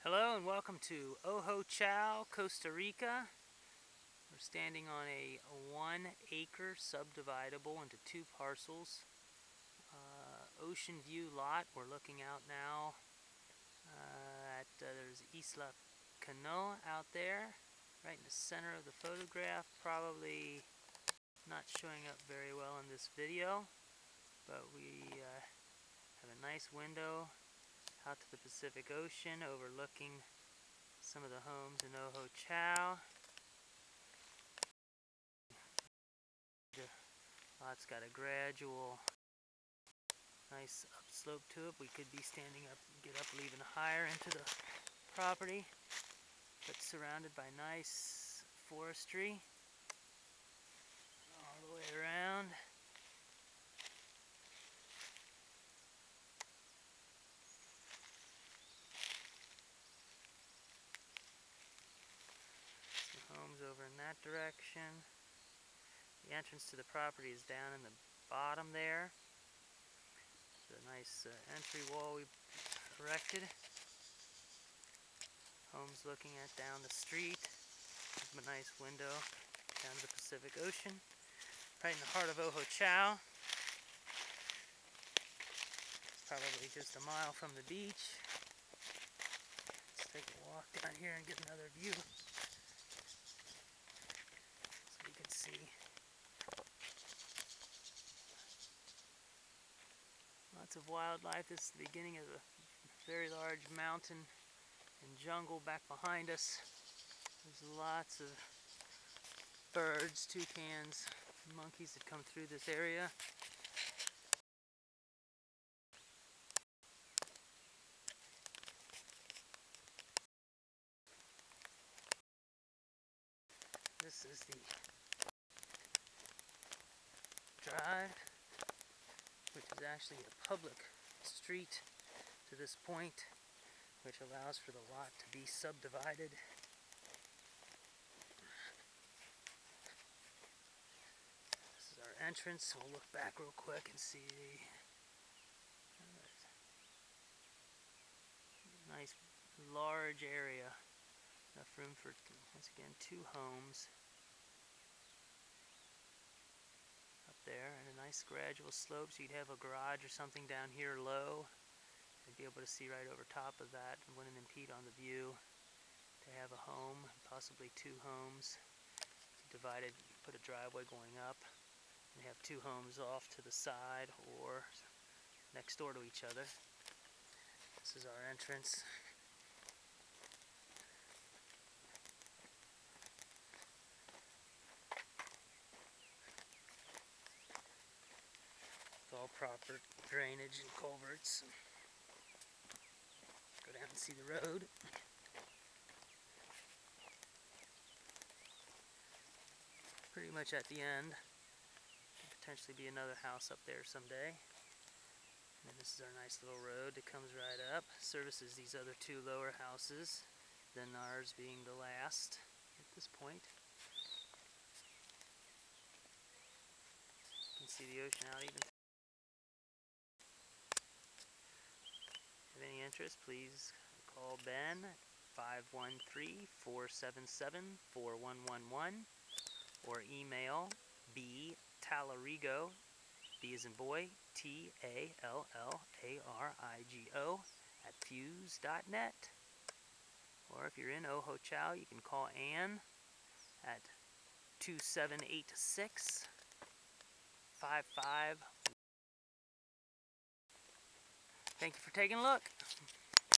Hello and welcome to Ojochal, Costa Rica. We're standing on a 1-acre subdividable into 2 parcels. Ocean view lot. We're looking out now there's Isla Cano out there, right in the center of the photograph. Probably not showing up very well in this video, but we have a nice window out to the Pacific Ocean overlooking some of the homes in Ojochal. The lot's got a gradual, nice upslope to it. We could be standing up, get up even higher into the property, but surrounded by nice forestry all the way around. Some homes over in that direction. The entrance to the property is down in the bottom there. It's a nice entry wall we erected. Homes looking at down the street. A nice window down to the Pacific Ocean. Right in the heart of Ojochal. Probably just a mile from the beach. Let's take a walk down here and get another view so you can see. Lots of wildlife. This is the beginning of a very large mountain and jungle back behind us. There's lots of birds, toucans, monkeys that come through this area. This is the drive, which is actually a public street to this point, which allows for the lot to be subdivided. This is our entrance. We'll look back real quick and see the nice large area. Enough room for, once again, 2 homes up there, and a nice gradual slope, so you'd have a garage or something down here low. You'd be able to see right over top of that and wouldn't impede on the view. To have a home, possibly 2 homes, divided, put a driveway going up, and have 2 homes off to the side or next door to each other. This is our entrance. With all proper drainage and culverts. Go down and see the road. Pretty much at the end. Could potentially be another house up there someday. And this is our nice little road that comes right up. Services these other 2 lower houses, then ours being the last at this point. You can see the ocean out even. If you have any interest, please call Ben at 513-477-4111 or email btallarigo, B as in boy, Tallarigo @fuse.net. Or if you're in Ojochal, you can call Ann at 2786-55. Thank you for taking a look.